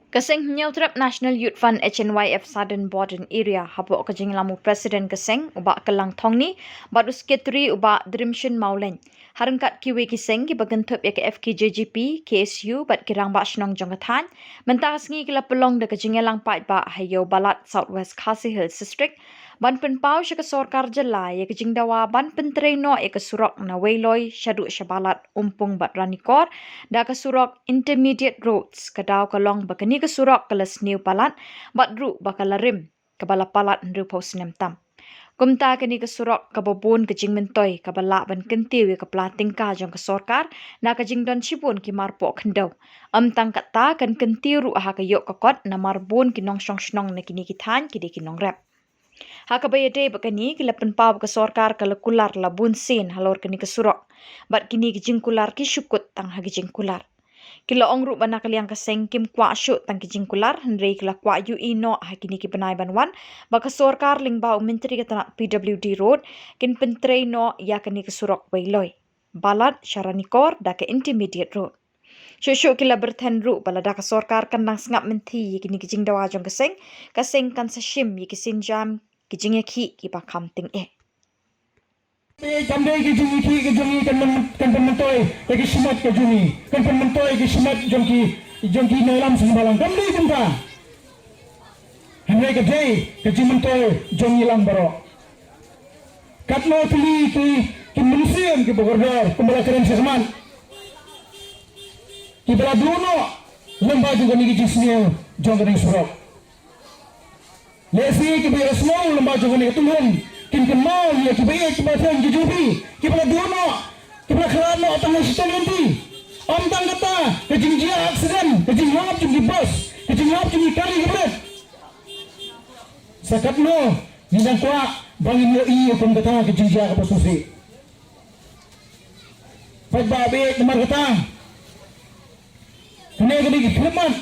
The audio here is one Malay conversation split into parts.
Kaseng Nyautrap National Youth Fund HNYF Southern Border Area habo kajing lamu Presiden Kaseng ubak kelang thongni badus ketri ubak Drimshin Maulen harangkat kiwe kiseng ki bagentup ya ke FKJGP KSU bat kirang ba shnong jongathan mentas ngi kila pelong de kajing lang pat ba hayo balat Southwest Khasi Hills District ban pen pau sya ke sorkar jela ya kajing dawa ban pen treno ya ke surok na weiloi syadu syabalat umpung bat ranikor da ke surok intermediate roads kadau kalong bakani ke surok kelas new palat badru bakalarim kebala palat nru pos nem tam kumta kini ke surok kabobun kejing mentoi kabala ban kentiu ke plating ka jong ke sorkar na kejing don chibun ki marpo khendau tang kata kan kentiu ru ha ke yok kokot na marbun ki nong shong shnong na kini ki than ki de ki nong rap Hakabaya bakani kila penpau ke sorkar kala kular la bun sin halor kini ke surok bat kini ke jingkular ki syukut tang hagi jingkular kila ongru bana kaliang ke sengkim kwa syuk tang ki jingkular hendrei kila kwa yu ino hakini ki benai banwan baka sorkar lingbau menteri ke tanah PWD road kin pentrei no ya kini ke surok wailoi balat syaranikor da ke intermediate road Syuk kila bertenru bala da ke sorkar kan nang sengap menti kini ke jing dawa jong keseng kan sashim yi ke sinjam kijing ki ba kam ting Kamde ki jungi kan mentoi ki simat ke jungi kan mentoi ki simat jongki nalam sembalang kamde kumpa hamre ke dei ke mentoi jongi lang baro katno pili ki museum ki bogordor kumbala keren sesman ki bala duno lembah juga ni ki jisneu jong kering surok lesi ki bi resmo lembah juga ni tulun kin mau ya ki bayi ki batang ki jubi ki bala duno ki bala kerana tang sistem nanti tang kata ke jingjia aksiden ke jinghap jungi bos ke jinghap jungi kali gebret sakatno nindang kwa bangin yo iyo pun kata ke jingjia ke bosusi pagbabe kemar kata kene gedi ki firman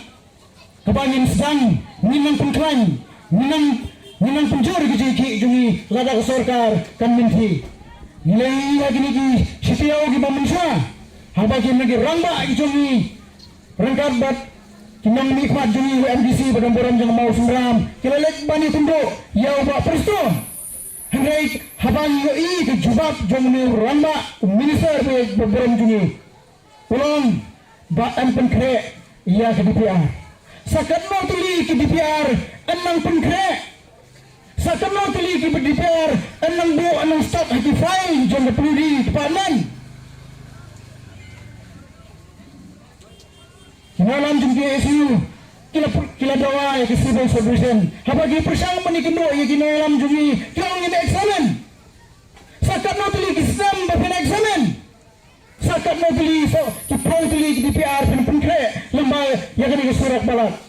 kebangin sedang minang pengklan minang penjur ki jungi lada ke sorkar kan minti nilai lagi ni ki setiau ki manusia haba ki lagi ramba ki jungi rangkat bat kinang nikmat jungi MDC padang boram jang mau sumram kilalek bani tundo ya ba presto hengai haba yo i ki jubab jungi ramba minister be boram jungi ulong ba ampen kre ya ke DPR sakat no tuli ki DPR enang pen kre sakano tuli ki DPR enang bu enang stop hati file jong peludi depanan Kinalam jung KSU kila dawa ya ke civil solution habagi persang menikendo ya kinalam jungi kila ngin examen sakano tuli ki sistem bapin examen sakano tuli so ki pro tuli ki DPR pen kre lembay ya ke surat balat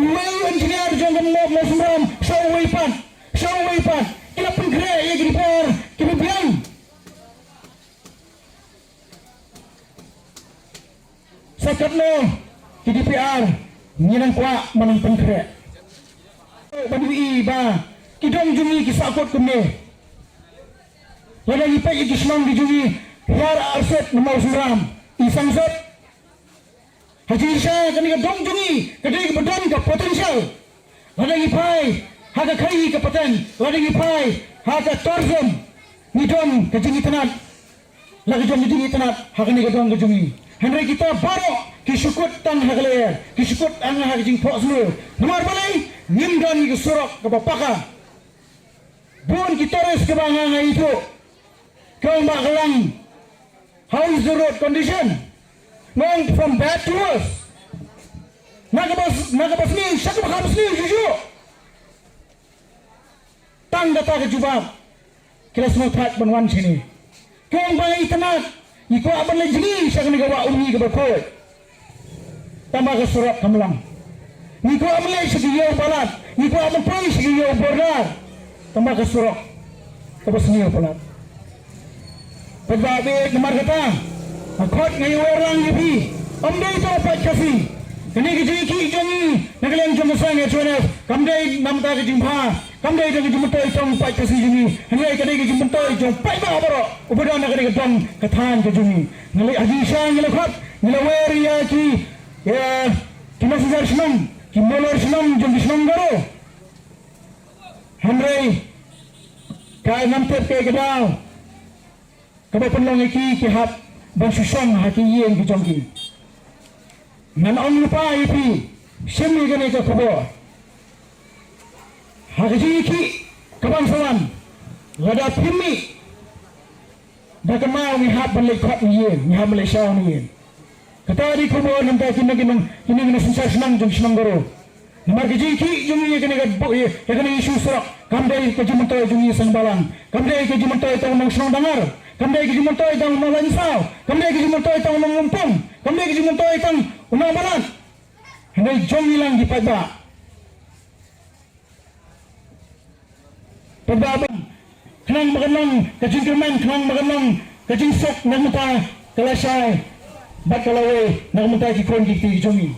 Uway engineer jangan mau sumram show pan kila pengkre ya gini per kini biang sakatno ki DPR nginang kwa manang pengkre bagi ba kidong jungi ki sakot kumne lagi pagi ki smang di jungi yar arset mau sumram isang sot Haji Isha kani ka dong jungi kadai ka badan ka potensial ladagi pai haga kai ka paten ladagi pai haga torzum ni dong ka jungi tanat lagi dong jungi tanat haga ni ka dong ka jungi henry kita baro ki syukut tang hagle ki syukut ang haga jing pok semua nomor balai nim don ki surok ka bapaka bun ki torres ka banganga itu kau mbak kelang how is the road condition going from bad to worse. Nagabas ni, siya kabakabas ni, juju. Tang data ke jubab. Kila semua pat banwan sini. Kau bangai tanat, iko aban lejini, siya kanigawa umi ke berkoi. Tambah ke surat kamelang. Iko aban lej segiyo balat, iko aban pay segiyo bordar. Tambah ke surat kabas niyo balat. Pagbabi namar kata. Akot ngayon orang yapi, amday ito pagkasi. Kani kijing ki jongi, nagalang jongsang ya chonef. Kamday namta kijing pa, kamday kijing jumtoy itong pagkasi jongi. Hanay kani kijing jumtoy itong pagba baro. Ubado na kani kitong katan kijungi. Ngalay adisang ngalakot, ngalaweri ya ki, ya Kimasizar senang, kimolor senang, jom senang garo. Hamrei, kaya ngampet kaya kedal. Kabapan long iki kihap bang susong haki yen ki jongki. Nan ong lupa ipi, semi gane ka kubo. Haki iki kabang sawan, lada pimi. Bakamau ni hap balik kot ni yen, ni hap Malaysia ni yen. Kata di kubo nampak kini susah senang jong senang garo. Namar kejiki jong ni kena kat buk ye, kena isu serak. Kamdai kejumentoy jong ni sangbalang. Kamdai kejumentoy tang nang senang dangar. Kamdai kejumentoy tang nang lansau. Kamdai kejumentoy tang nang ngumpung. Kamdai kejumentoy tang unang balat. Hendak jong ni lang di padba. Padba abang. Kenang maganang kajing kemen, kenang maganang kajing sok nang muta kelasai. Bat kalawe nang muta ki kon ki jong ni.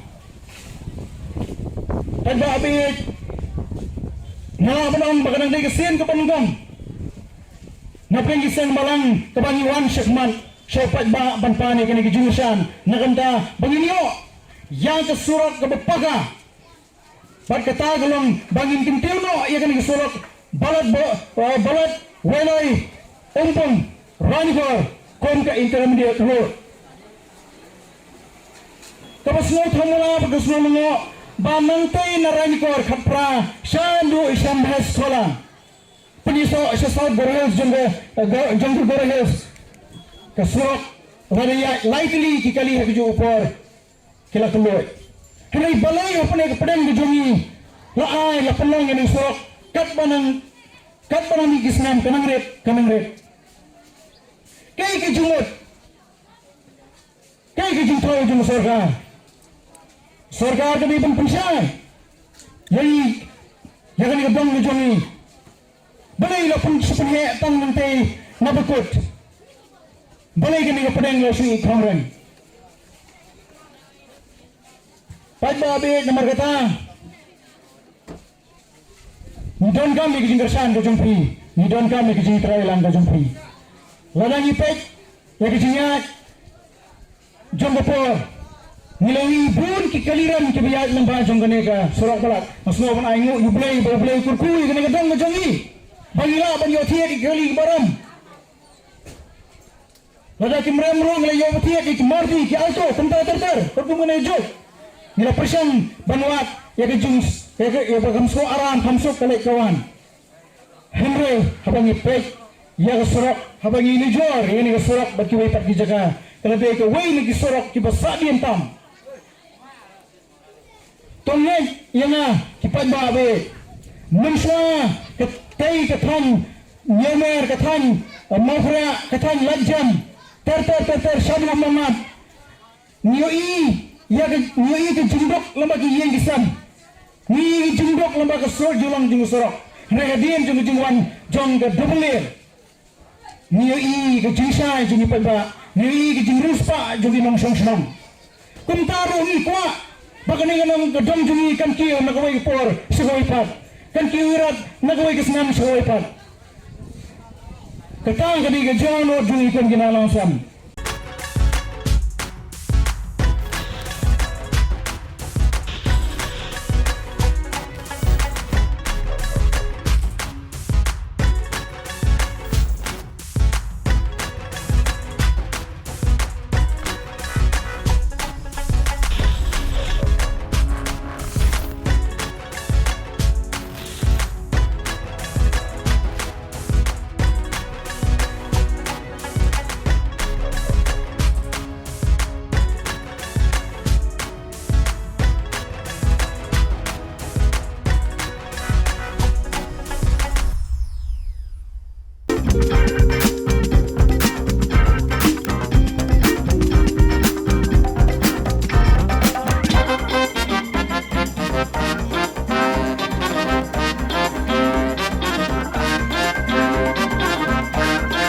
Padba abit. Nah, benang baganang day kesin ke panunggang. Napkan kisang malang kebangiwan syekman. Syopat ba banpani kini kejurusan. Nakanta banginyo. Yang kesurat ke bepaga. Pat kata gelong bangin timtilno. Ia kini kesurat balat welai umpung ranifar kom ke intermediate road. Kapag sunod hamula pagkasunod mo Bamantay na ranikor kapra shandu isam has kola. Peniso South Borahels janggu Borahels kasurok raya likely kikali haju upor kila keloy. Henai balai apne kepadang gejongi laai la penang yang surok kat banang ni kisnam kanang red. Kai kejumut. Kai kejumtau jum sorga. Sarkar kami pun pensai. Yang ni kedong ngejongi. Balai la pun sepenuhnya tang nanti nabekut. Balai kami kepadang la sui kongren. Padba abit nomor kata. Nidon kami kejingkersan ke jompi. Nidon kami kejingtrailan ke jompi. Ladang ipek ya kejingat jombopor. Nilai bun kikaliran kebiayaan ng bajong ganeka surak balat mas no pan aingo yublay kurkuy ganeka dong majongi bagila banyo tiet ikali baram lada kimremro nilai yo tiet ikmardi ki alto tempat terter perkumane jo nila persang banwat ya kejung ya bagamso aran kamsok kalai kawan henry habang ipek ya surak habang ini jor ini surak baki wepat ki jaga kalau dia ke wei ni ki surak ki basadian tam Tongeng yang kipat babe, mensua ketai ketan nyemer ketan mafra ketan lajam ter syadu mamat nyoi ya nyoi ke jundok lembak yang kisam ni jundok lembak ke sur julang jung sorok regadian jung jungwan jong ke double nyoi ke jingsa jung pemba nyoi ke jingruspa jung nong song senang kumtaru ni kwa Bagaimana yang gedong jungi kan kiyo nagaway por sugaway pat kan kiyo irat nagaway kisnam sugaway pat katang kadi ka John o jungi kan ginalangsam